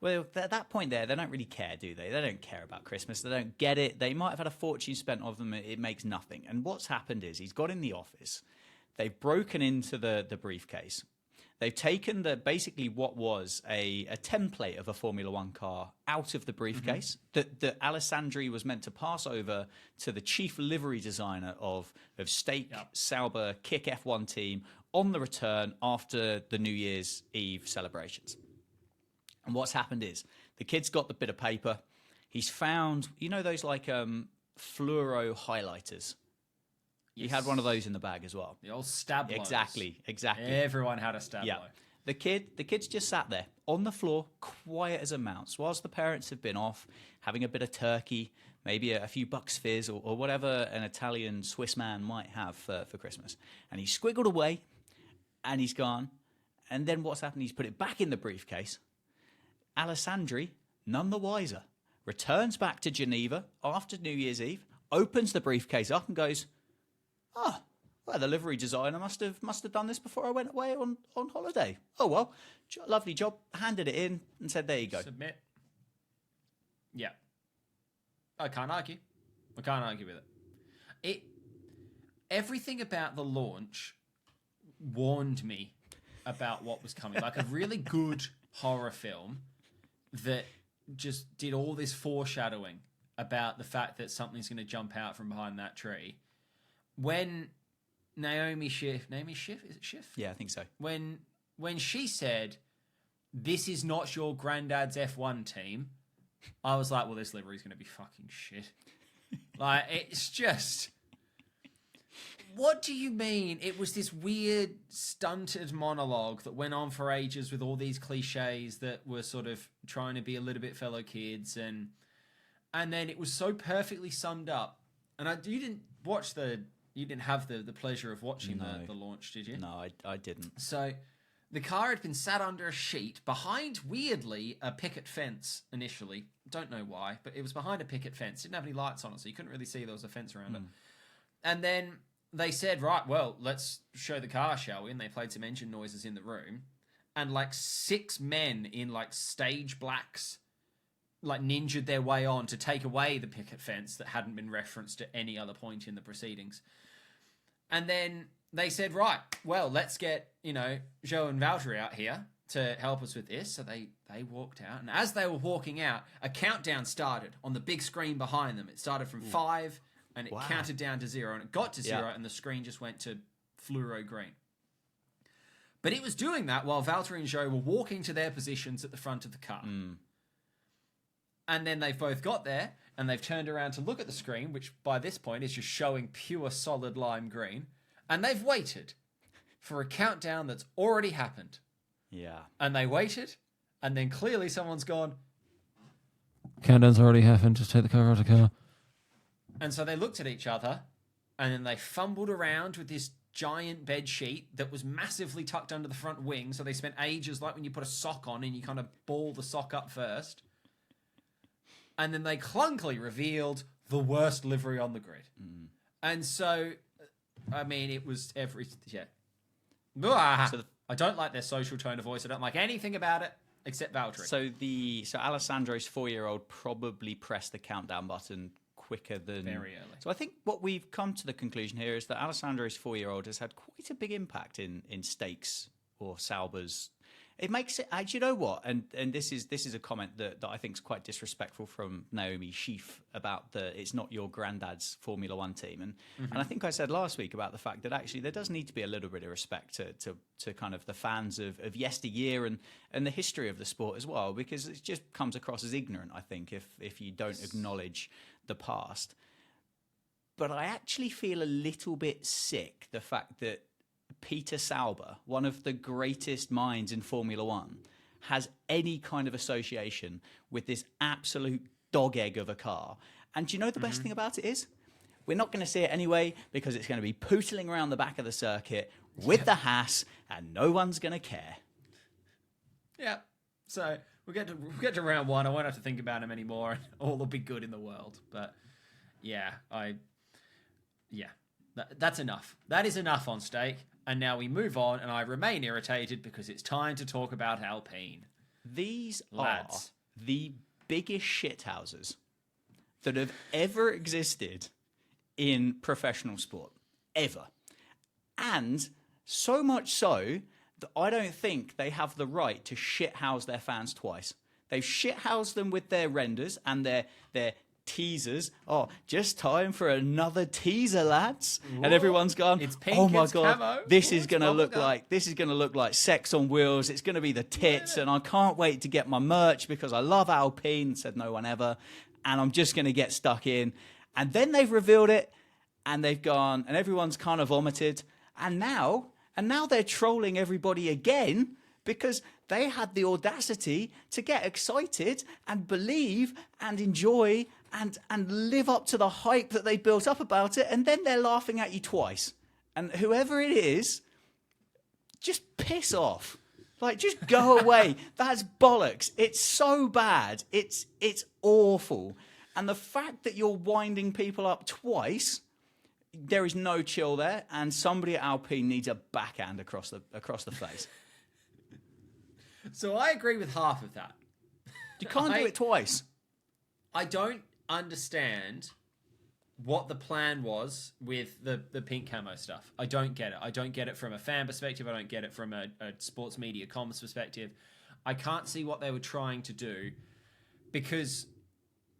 well, at that point there, they don't really care, do they? They don't care about Christmas. They don't get it. They might have had a fortune spent on them. It makes nothing. And what's happened is he's got in the office. They've broken into the briefcase. They've taken basically what was a template of a Formula One car out of the briefcase that Alessandri was meant to pass over to the chief livery designer of Stake, Sauber, Kick F1 team on the return after the New Year's Eve celebrations. And what's happened is the kid's got the bit of paper. He's found, those like fluoro highlighters. He had one of those in the bag as well. The old Stablos. Exactly. Everyone had a Stablo. Yeah. The kid's just sat there on the floor, quiet as a mouse, whilst the parents have been off having a bit of turkey, maybe a few Bucks Fizz or whatever an Italian Swiss man might have for Christmas. And he's squiggled away, and he's gone. And then what's happened? He's put it back in the briefcase. Alessandri, none the wiser, returns back to Geneva after New Year's Eve, opens the briefcase up and goes, well, the livery designer must have done this before I went away on holiday. Oh, well, lovely job. Handed it in and said, there you go. Submit. Yeah. I can't argue with it. Everything about the launch warned me about what was coming. Like a really good horror film that just did all this foreshadowing about the fact that something's going to jump out from behind that tree. When Naomi Schiff, is it Schiff? Yeah, I think so. When she said, "This is not your granddad's F1 team," I was like, "Well, this livery's going to be fucking shit." Like, it's just, what do you mean? It was this weird, stunted monologue that went on for ages with all these cliches that were sort of trying to be a little bit fellow kids, and then it was so perfectly summed up. And you didn't have the pleasure of watching the launch, did you? No, I didn't. So the car had been sat under a sheet behind, weirdly, a picket fence initially. Don't know why, but it was behind a picket fence. Didn't have any lights on it, so you couldn't really see there was a fence around it. And then they said, right, well, let's show the car, shall we? And they played some engine noises in the room. And like 6 men in like stage blacks like ninjaed their way on to take away the picket fence that hadn't been referenced at any other point in the proceedings. And then they said, right, well, let's get, Joe and Valtteri out here to help us with this. So they walked out. And as they were walking out, a countdown started on the big screen behind them. It started from 5 and it counted down to 0. And it got to 0 and the screen just went to fluoro green. But it was doing that while Valtteri and Joe were walking to their positions at the front of the car. And then they've both got there, and they've turned around to look at the screen, which by this point is just showing pure solid lime green. And they've waited for a countdown that's already happened. Yeah. And they waited, and then clearly someone's gone, countdown's already happened, just take the car out of the car. And so they looked at each other, and then they fumbled around with this giant bed sheet that was massively tucked under the front wing. So they spent ages, like when you put a sock on and you kind of ball the sock up first. And then they clunkily revealed the worst livery on the grid. And so, I mean, it was yeah. I don't like their social tone of voice. I don't like anything about it except Valtteri. So Alessandro's 4-year-old probably pressed the countdown button quicker than... Very early. So I think what we've come to the conclusion here is that Alessandro's 4-year-old has had quite a big impact in Stakes or Sauber's. It makes it. You know what? And this is a comment that I think is quite disrespectful from Naomi Schiff about it's not your granddad's Formula One team. And I think I said last week about the fact that actually there does need to be a little bit of respect to kind of the fans of yesteryear and the history of the sport as well, because it just comes across as ignorant, I think, if you don't acknowledge the past. But I actually feel a little bit sick the fact that Peter Sauber, one of the greatest minds in Formula One, has any kind of association with this absolute dog egg of a car. And do you know the best thing about it is? We're not going to see it anyway because it's going to be pootling around the back of the circuit with the Haas and no one's going to care. Yeah. So we'll get to round 1. I won't have to think about him anymore and all will be good in the world. But that's enough. That is enough on Stake. And now we move on, and I remain irritated because it's time to talk about Alpine. These lads are the biggest shithouses that have ever existed in professional sport. Ever. And so much so I don't think they have the right to shithouse their fans twice. They've shithoused them with their renders and their teasers. Oh, just time for another teaser, lads! Ooh, and everyone's gone. It's pink, oh my it's god, camo. this Ooh, is it's gonna look bubblegum. like sex on wheels. It's gonna be the tits, and I can't wait to get my merch because I love Alpine. Said no one ever, and I'm just gonna get stuck in. And then they've revealed it, and they've gone, and everyone's kind of vomited, and now they're trolling everybody again because they had the audacity to get excited and believe and enjoy and live up to the hype that they built up about it, and then they're laughing at you twice. And whoever it is, just piss off. Like, just go away. That's bollocks. It's so bad. It's awful. And the fact that you're winding people up twice, there is no chill there, and somebody at Alpine needs a backhand across the face. So I agree with half of that. You can't do it twice. I don't understand what the plan was with the pink camo stuff. I don't get it. I don't get it from a fan perspective. I don't get it from a sports media comms perspective. I can't see what they were trying to do because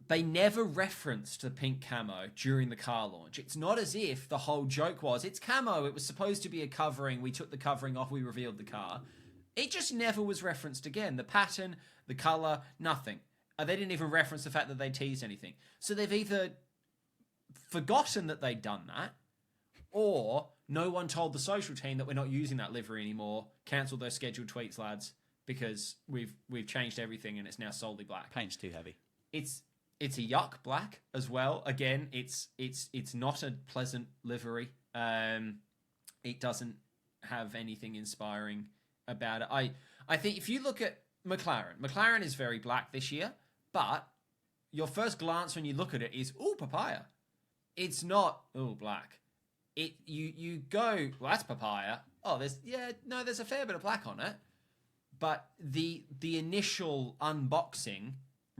they never referenced the pink camo during the car launch. It's not as if the whole joke was, it's camo, it was supposed to be a covering, we took the covering off, we revealed the car. It just never was referenced again. The pattern, the colour, nothing. They didn't even reference the fact that they teased anything. So they've either forgotten that they'd done that, or no one told the social team that we're not using that livery anymore, cancel those scheduled tweets, lads, because we've changed everything and it's now solely black. Paint's too heavy. It's a yuck black as well. Again, it's not a pleasant livery. It doesn't have anything inspiring about it. I think if you look at McLaren is very black this year, but your first glance when you look at it is, ooh, papaya. It's not, ooh, black. You go, well, that's papaya. Oh, there's a fair bit of black on it. But the initial unboxing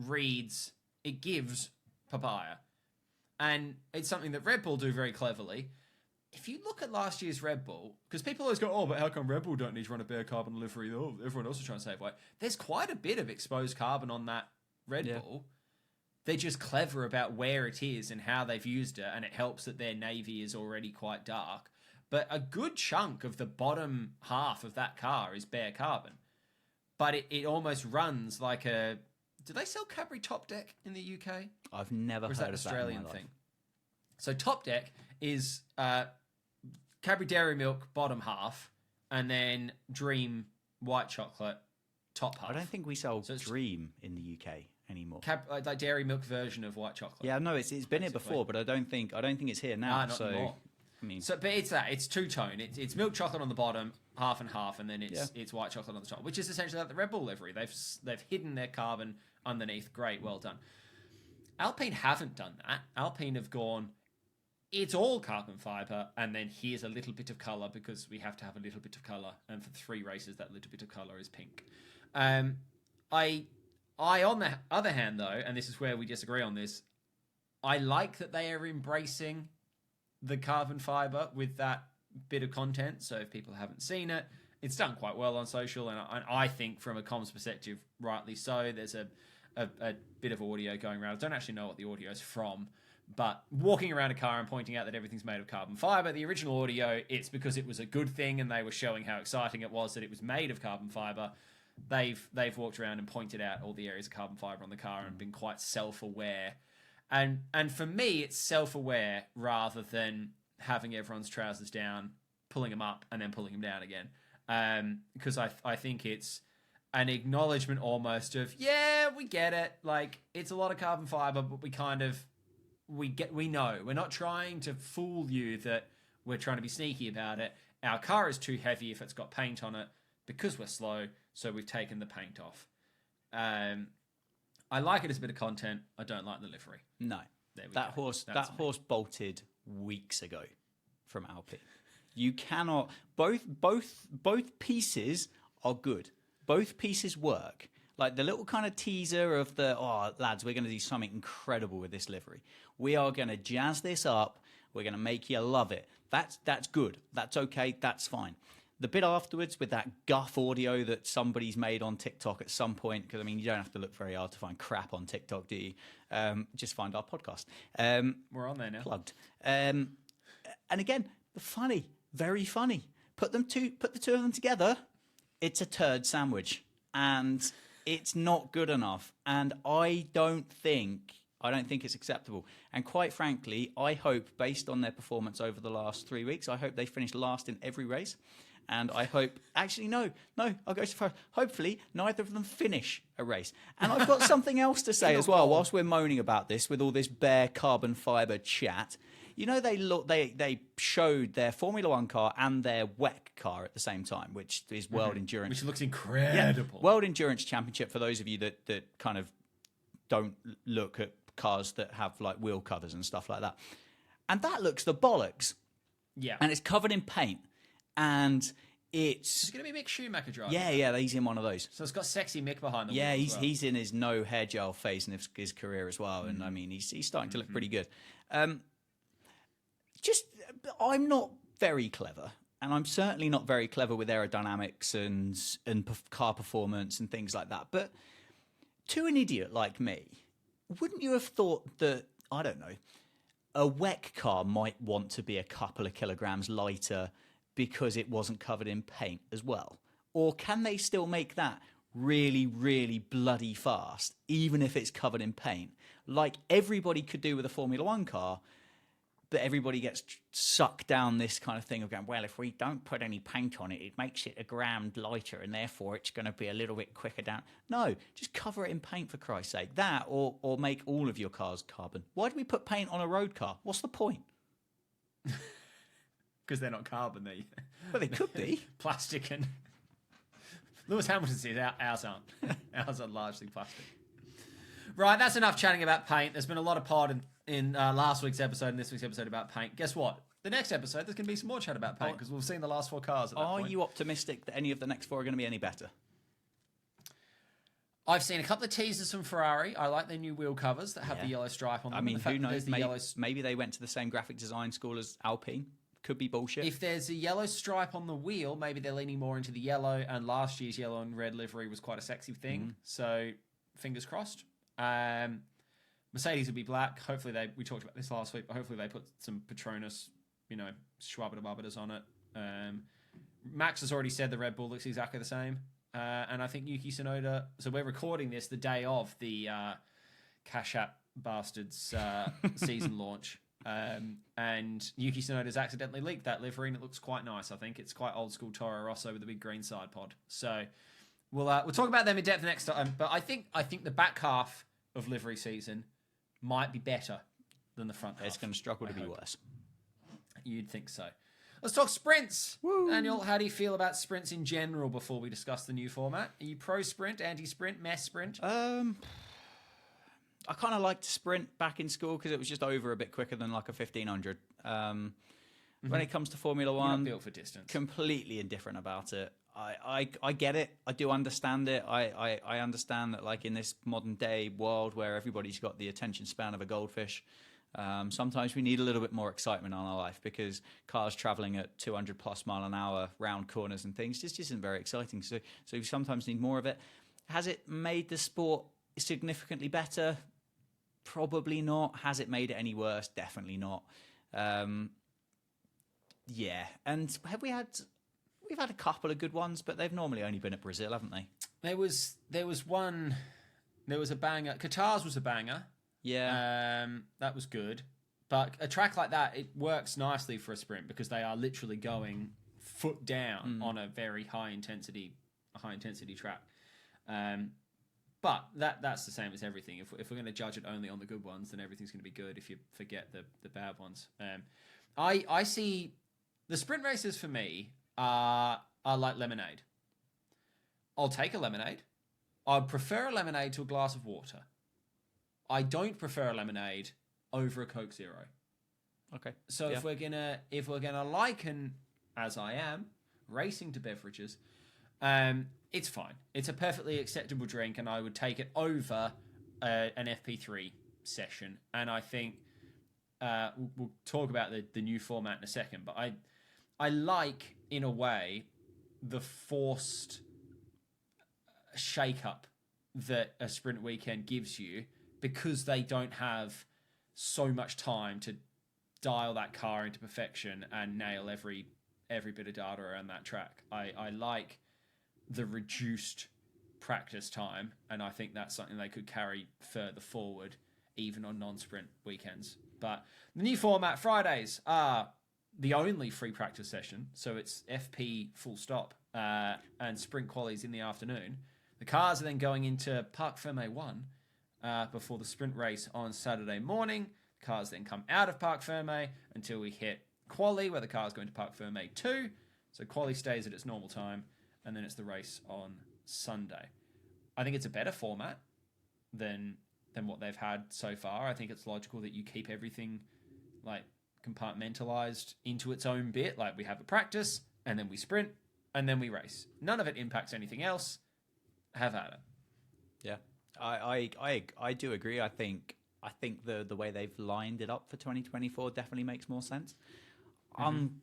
reads, it gives papaya. And it's something that Red Bull do very cleverly. If you look at last year's Red Bull, because people always go, oh, but how come Red Bull don't need to run a bare carbon livery? Oh, everyone else is trying to save weight. There's quite a bit of exposed carbon on that Red Bull. They're just clever about where it is and how they've used it, and it helps that their navy is already quite dark. But a good chunk of the bottom half of that car is bare carbon. But it almost runs like a... Do they sell Cadbury Top Deck in the UK? I've never heard of that. Or is that an Australian in my life. thing? So Top Deck is Cadbury Dairy Milk bottom half, and then Dream white chocolate top half. I don't think we sell Dream in the UK anymore. Like Dairy Milk version of white chocolate. Yeah, no, it's been here before, but I don't think it's here now. Not anymore. I mean, but it's that. It's two-tone. It's milk chocolate on the bottom, half and half, and then it's white chocolate on the top, which is essentially like the Red Bull livery. They've hidden their carbon underneath. Great, well done. Alpine haven't done that. Alpine have gone, it's all carbon fibre, and then here's a little bit of colour because we have to have a little bit of colour, and for 3 races, that little bit of colour is pink. I, on the other hand, though, and this is where we disagree on this, I like that they are embracing the carbon fibre with that bit of content. So if people haven't seen it, it's done quite well on social, and I think from a comms perspective, rightly so. There's a bit of audio going around. I don't actually know what the audio is from, but walking around a car and pointing out that everything's made of carbon fibre, the original audio, it's because it was a good thing and they were showing how exciting it was that it was made of carbon fibre. They've walked around and pointed out all the areas of carbon fibre on the car and been quite self-aware. And for me, it's self-aware rather than having everyone's trousers down, pulling them up, and then pulling them down again. Because I think it's an acknowledgement almost of, yeah, we get it. Like, it's a lot of carbon fibre, but we know. We're not trying to fool you that we're trying to be sneaky about it. Our car is too heavy if it's got paint on it because we're slow, so we've taken the paint off. I like it as a bit of content. I don't like the livery. No. That horse bolted weeks ago from Alpine. You cannot... Both pieces are good. Both pieces work. Like the little kind of teaser of lads, we're going to do something incredible with this livery. We are going to jazz this up. We're going to make you love it. That's good. That's okay. That's fine. the bit afterwards with that guff audio that somebody's made on TikTok at some point, because I mean, you don't have to look very hard to find crap on TikTok, do you? Just find our podcast. We're on there now. Plugged. And again, funny, very funny. Put the two of them together, it's a turd sandwich, and it's not good enough. And I don't think it's acceptable. And quite frankly, I hope, based on their performance over the last 3 weeks, I hope they finish last in every race. And I hope, actually, no, I'll go so far. Hopefully, neither of them finish a race. And I've got something else to say as well, whilst we're moaning about this with all this bare carbon fibre chat. You know, they showed their Formula One car and their WEC car at the same time, which is World Endurance. Which looks incredible. Yeah, World Endurance Championship, for those of you that kind of don't look at cars that have like wheel covers and stuff like that. And that looks the bollocks. Yeah. And it's covered in paint. And it's going to be Mick Schumacher driving. Yeah, he's in one of those. So it's got sexy Mick behind the wheel. Yeah, as well. he's in his no hair gel phase in his career as well. And I mean, he's starting to look pretty good. I'm not very clever. And I'm certainly not very clever with aerodynamics and car performance and things like that. But to an idiot like me, wouldn't you have thought that, I don't know, a WEC car might want to be a couple of kilograms lighter because it wasn't covered in paint as well? Or can they still make that really, really bloody fast, even if it's covered in paint? Like everybody could do with a Formula One car, but everybody gets sucked down this kind of thing of going, well, if we don't put any paint on it, it makes it a gram lighter, and therefore it's going to be a little bit quicker down. No, just cover it in paint, for Christ's sake. That, or make all of your cars carbon. Why do we put paint on a road car? What's the point? Because they're not carbon, Well, they could be. Plastic and... Lewis Hamilton says ours aren't. Ours are largely plastic. Right, that's enough chatting about paint. There's been a lot of pod in last week's episode and this week's episode about paint. Guess what? The next episode, there's going to be some more chat about paint because we've seen the last 4 cars at that point. Are you optimistic that any of the next 4 are going to be any better? I've seen a couple of teasers from Ferrari. I like their new wheel covers that have the yellow stripe on them. I mean, who knows? Maybe, maybe they went to the same graphic design school as Alpine. Could be bullshit. If there's a yellow stripe on the wheel, maybe they're leaning more into the yellow, and last year's yellow and red livery was quite a sexy thing. So, fingers crossed. Mercedes will be black. Hopefully we talked about this last week, but hopefully they put some Petronas, schwabbada-babbadas on it. Max has already said the Red Bull looks exactly the same. And I think Yuki Tsunoda, so we're recording this the day of the Cash App Bastards season launch. And Yuki Tsunoda's accidentally leaked that livery, and it looks quite nice. I think it's quite old school Toro Rosso with a big green side pod. So we'll talk about them in depth next time. But I think the back half of livery season might be better than the front half. It's going to struggle to be worse. You'd think so. Let's talk sprints. Woo. Daniel, how do you feel about sprints in general before we discuss the new format? Are you pro sprint, anti sprint, mess sprint? I kind of liked sprint back in school because it was just over a bit quicker than like a 1500. When it comes to Formula One, you're not built for distance. Completely indifferent about it. I get it. I do understand it. I understand that, like, in this modern day world where everybody's got the attention span of a goldfish, sometimes we need a little bit more excitement on our life because cars traveling at 200 plus mile an hour round corners and things just isn't very exciting. So we sometimes need more of it. Has it made the sport significantly better? Probably not. Has it made it any worse? Definitely not. Yeah. And we've had a couple of good ones, but they've normally only been at Brazil, haven't they? There was a banger. Qatar's was a banger. Yeah. That was good. But a track like that, it works nicely for a sprint because they are literally going foot down on a very high intensity track. But that's the same as everything. If we're going to judge it only on the good ones, then everything's going to be good if you forget the bad ones. I see the sprint races for me are like lemonade. I'll take a lemonade. I'd prefer a lemonade to a glass of water. I don't prefer a lemonade over a Coke Zero. Okay. So if we're gonna liken, as I am, racing to beverages, it's fine. It's a perfectly acceptable drink, and I would take it over an FP3 session. And I think we'll talk about the new format in a second. But I like, in a way, the forced shake-up that a sprint weekend gives you, because they don't have so much time to dial that car into perfection and nail every bit of data around that track. I like the reduced practice time, and I think that's something they could carry further forward, even on non-sprint weekends. But the new format, Fridays are the only free practice session, so it's FP full stop, and sprint qualies in the afternoon. The cars are then going into Parc Fermé 1 before the sprint race on Saturday morning. The cars then come out of Parc Fermé until we hit quali, where the cars go into Parc Fermé 2. So quali stays at its normal time, and then it's the race on Sunday. I think it's a better format than what they've had so far. I think it's logical that you keep everything like compartmentalized into its own bit. Like, we have a practice, and then we sprint, and then we race. None of it impacts anything else. Have at it. Yeah, I do agree. I think the way they've lined it up for 2024 definitely makes more sense. I'm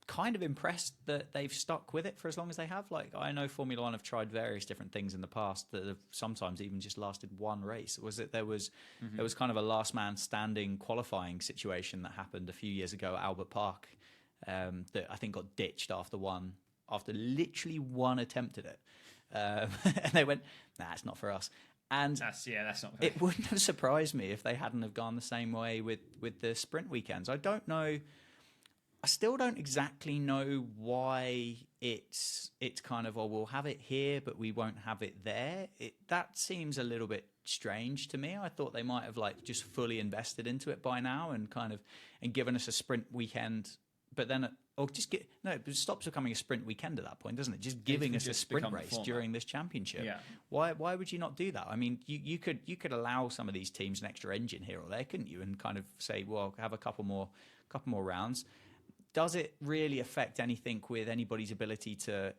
kind of impressed that they've stuck with it for as long as they have. Like, I know Formula One have tried various different things in the past that have sometimes even just lasted one race. There was kind of a last man standing qualifying situation that happened a few years ago at Albert Park, that I think got ditched after literally one attempt at it. And they went, nah, it's not for us. And that's not fair. It wouldn't have surprised me if they hadn't have gone the same way with the sprint weekends. I still don't exactly know why it's kind of, we'll have it here, but we won't have it there. That seems a little bit strange to me. I thought they might have like just fully invested into it by now and given us a sprint weekend, but then it stops becoming a sprint weekend at that point, doesn't it? Just giving us a sprint race during this championship. Yeah. Why would you not do that? I mean, you could allow some of these teams an extra engine here or there, couldn't you? And kind of say, well, have a couple more rounds. Does it really affect anything with anybody's ability to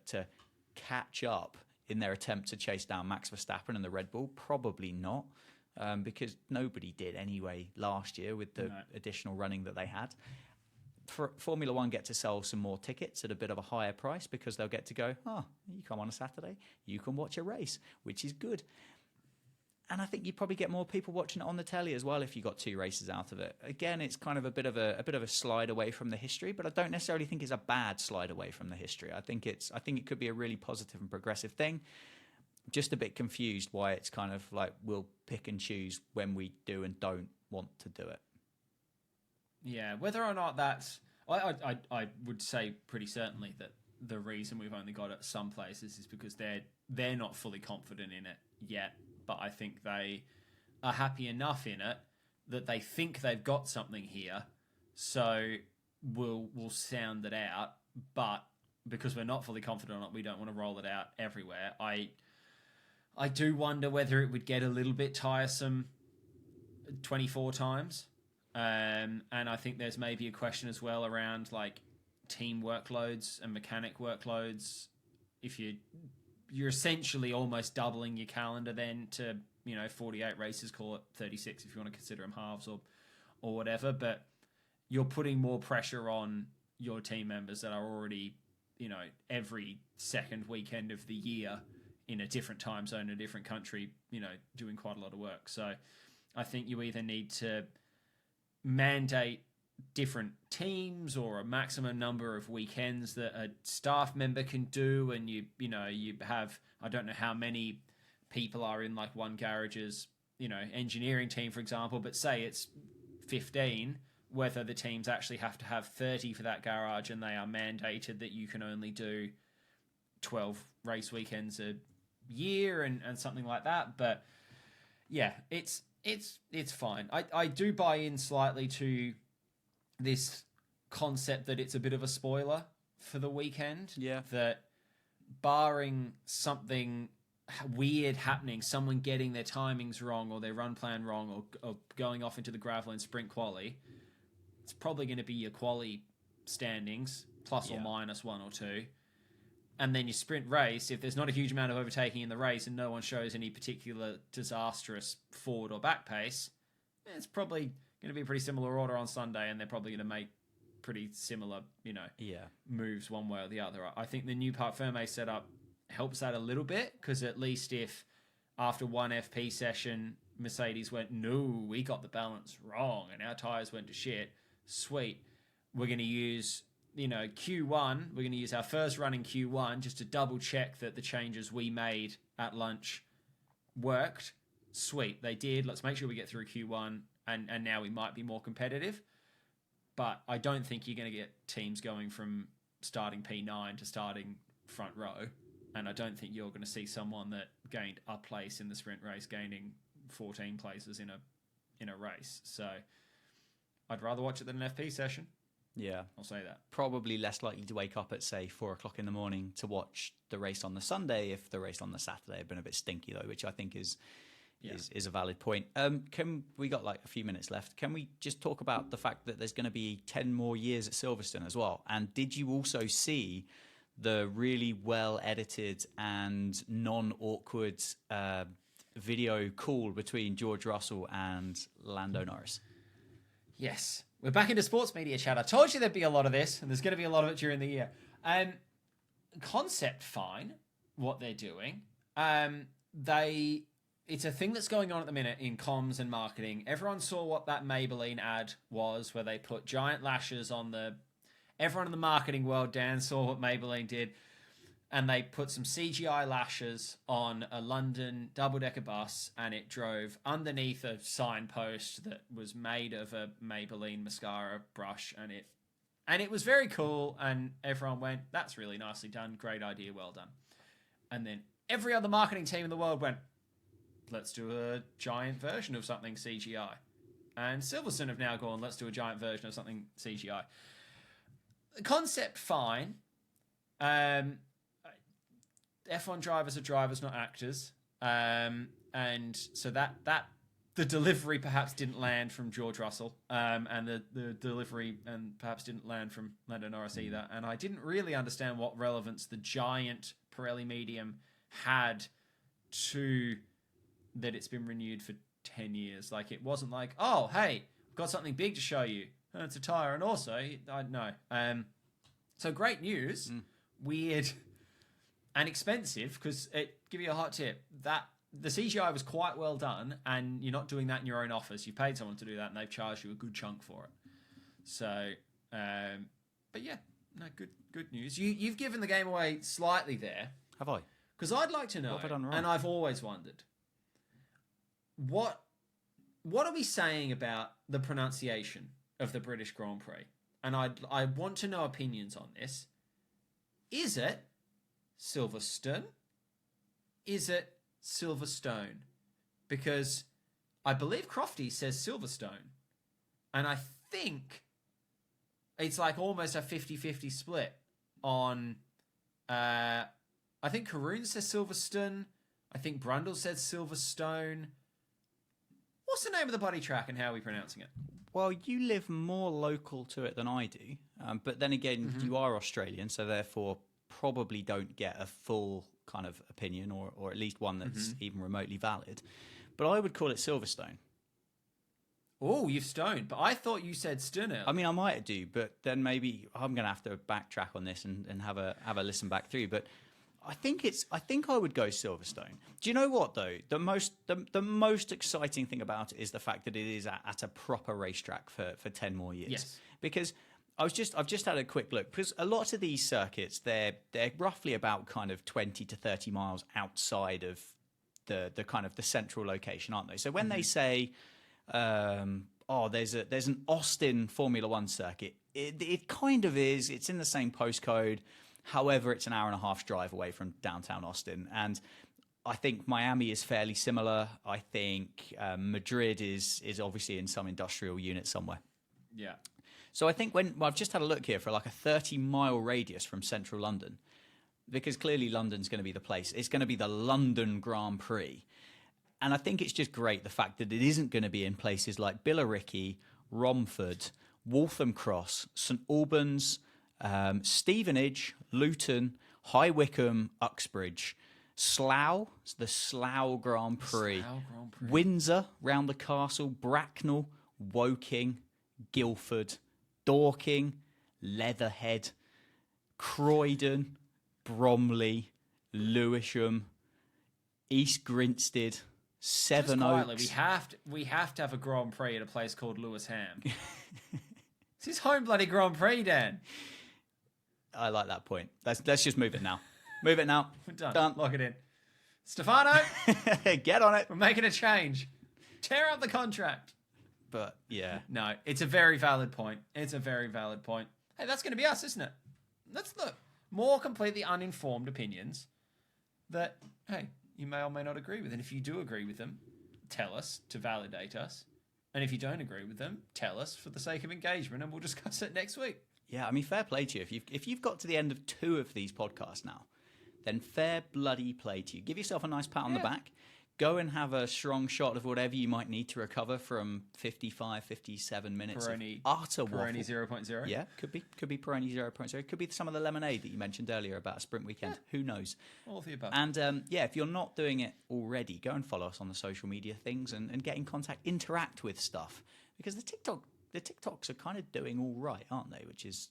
catch up in their attempt to chase down Max Verstappen and the Red Bull? Probably not, because nobody did anyway last year with the additional running that they had. Formula One get to sell some more tickets at a bit of a higher price because they'll get to go, you come on a Saturday, you can watch a race, which is good. And I think you'd probably get more people watching it on the telly as well if you got two races out of it. Again, it's kind of a bit of a slide away from the history, but I don't necessarily think it's a bad slide away from the history. I think it could be a really positive and progressive thing. Just a bit confused why it's kind of like we'll pick and choose when we do and don't want to do it. Yeah, whether or not that's... I would say pretty certainly that the reason we've only got it some places is because they're not fully confident in it yet, but I think they are happy enough in it that they think they've got something here, so we'll sound it out, but because we're not fully confident on it, we don't want to roll it out everywhere. I do wonder whether it would get a little bit tiresome 24 times. And I think there's maybe a question as well around like team workloads and mechanic workloads. If you're essentially almost doubling your calendar then to 48 races, call it 36 if you want to consider them halves or whatever. But you're putting more pressure on your team members that are already every second weekend of the year in a different time zone, a different country, doing quite a lot of work. So I think you either need to mandate different teams or a maximum number of weekends that a staff member can do, and you have, I don't know how many people are in like one garage's engineering team, for example, but say it's 15, whether the teams actually have to have 30 for that garage and they are mandated that you can only do 12 race weekends a year and something like that. But yeah, it's fine. I do buy in slightly to this concept that it's a bit of a spoiler for the weekend. Yeah. That barring something weird happening, someone getting their timings wrong or their run plan wrong or going off into the gravel and sprint quali, it's probably going to be your quali standings, plus or minus 1 or 2. And then your sprint race, if there's not a huge amount of overtaking in the race and no one shows any particular disastrous forward or back pace, it's probably going to be a pretty similar order on Sunday, and they're probably going to make pretty similar, Yeah. moves one way or the other. I think the new Parc Fermé setup helps that a little bit, because at least if after one FP session Mercedes went, no, we got the balance wrong and our tyres went to shit, sweet, we're going to use Q1, we're going to use our first run in Q1 just to double check that the changes we made at lunch worked. Sweet, they did. Let's make sure we get through Q1, and now we might be more competitive. But I don't think you're going to get teams going from starting P9 to starting front row, and I don't think you're going to see someone that gained a place in the sprint race gaining 14 places in a race. So I'd rather watch it than an FP session. Yeah, I'll say that. Probably less likely to wake up at, say, 4:00 in the morning to watch the race on the Sunday if the race on the Saturday had been a bit stinky, though, which I think is a valid point. We got like a few minutes left. Can we just talk about the fact that there's going to be 10 more years at Silverstone as well? And did you also see the really well edited and non-awkward video call between George Russell and Lando Norris? Yes. We're back into sports media chat. I told you there'd be a lot of this, and there's going to be a lot of it during the year. Concept fine, what they're doing. It's a thing that's going on at the minute in comms and marketing. Everyone saw what that Maybelline ad was, where they put giant lashes on everyone in the marketing world, Dan, saw what Maybelline did, and they put some CGI lashes on a London double-decker bus, and it drove underneath a signpost that was made of a Maybelline mascara brush, and it was very cool, and everyone went, that's really nicely done, great idea, well done. And then every other marketing team in the world went, let's do a giant version of something CGI. And Silverstone have now gone, let's do a giant version of something CGI. The concept, fine. F1 drivers are drivers, not actors. And so that the delivery perhaps didn't land from George Russell. And the delivery and perhaps didn't land from Lando Norris either. And I didn't really understand what relevance the giant Pirelli medium had to that it's been renewed for 10 years. Like, it wasn't like, oh, hey, I've got something big to show you. And it's a tyre, and also, I don't know. So great news, weird and expensive, because give you a hot tip, that the CGI was quite well done, and you're not doing that in your own office. You paid someone to do that, and they've charged you a good chunk for it. So, but yeah, no, good news. You've given the game away slightly there. Have I? Because I'd like to know, what have I done wrong? And I've always wondered, what are we saying about the pronunciation of the British Grand Prix? And I want to know opinions on this. Is it Silverstone? Is it Silverstone? Because I believe Crofty says Silverstone. And I think it's like almost a 50-50 split on... I think Karoon says Silverstone. I think Brundle says Silverstone. What's the name of the bloody track and how are we pronouncing it? Well, you live more local to it than I do. But then again, you are Australian, so therefore probably don't get a full kind of opinion, or at least one that's even remotely valid. But I would call it Silverstone. Oh, you've stoned. But I thought you said Stunner. I mean, I might do, but then maybe I'm going to have to backtrack on this and have a listen back through. But I think I would go Silverstone. Do you know what though? The most exciting thing about it is the fact that it is at a proper racetrack for 10 more years. Yes. Because I've just had a quick look, because a lot of these circuits they're roughly about kind of 20 to 30 miles outside of the kind of the central location, aren't they? So when they say there's an Austin Formula One circuit, it kind of is. It's in the same postcode. However, it's an hour and a half's drive away from downtown Austin. And I think Miami is fairly similar. I think Madrid is obviously in some industrial unit somewhere. Yeah. So I think I've just had a look here for like a 30-mile radius from central London, because clearly London's going to be the place. It's going to be the London Grand Prix. And I think it's just great, the fact that it isn't going to be in places like Billericay, Romford, Waltham Cross, St Albans, Stevenage, Luton, High Wycombe, Uxbridge, Slough, the Slough Grand Prix, Windsor, round the castle, Bracknell, Woking, Guildford, Dorking, Leatherhead, Croydon, Bromley, Lewisham, East Grinstead, Sevenoaks. We have to have a Grand Prix at a place called Lewisham. It's his home bloody Grand Prix, Dan. I like that point. Let's just move it now. Move it now. We're done. Lock it in. Stefano, get on it. We're making a change. Tear up the contract. But yeah, no, it's a very valid point. It's a very valid point. Hey, that's going to be us, isn't it? Let's look. More completely uninformed opinions that, hey, you may or may not agree with. And if you do agree with them, tell us to validate us. And if you don't agree with them, tell us for the sake of engagement, and we'll discuss it next week. Yeah, I mean, fair play to you. If you've got to the end of 2 of these podcasts now, then fair bloody play to you. Give yourself a nice pat on the back. Go and have a strong shot of whatever you might need to recover from 55, 57 minutes Peroni, of utter waffle. Peroni 0.0. Yeah, could be Peroni 0.0. Could be some of the lemonade that you mentioned earlier about a sprint weekend. Yeah. Who knows? All of the above. And if you're not doing it already, go and follow us on the social media things and get in contact, interact with stuff. Because the TikToks are kind of doing all right, aren't they? Which is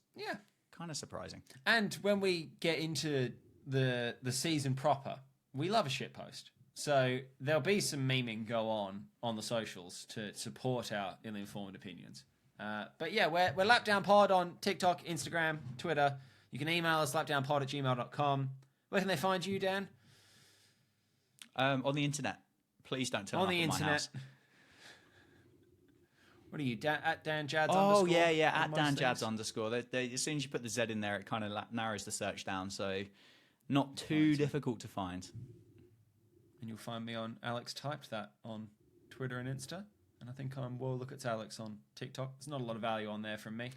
kind of surprising. And when we get into the season proper, we love a shitpost. So there'll be some memeing go on the socials to support our ill-informed opinions. But yeah, we're LapdownPod on TikTok, Instagram, Twitter. You can email us lapdownpod@gmail.com. Where can they find you, Dan? On the internet. Please don't turn up at my house. What are you, at Dan Jads underscore? Oh, yeah, at Dan Jads underscore. As soon as you put the Z in there, it kind of narrows the search down, so not too difficult to find. And you'll find me on Alex Typed That on Twitter and Insta. And I think I'm Well Look It's Alex on TikTok. There's not a lot of value on there from me.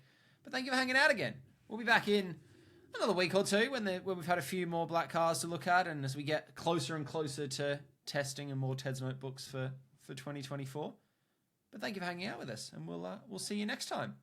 But thank you for hanging out again. We'll be back in another week or two when we've had a few more black cars to look at, and as we get closer and closer to testing and more Ted's notebooks for 2024. But thank you for hanging out with us, and we'll see you next time.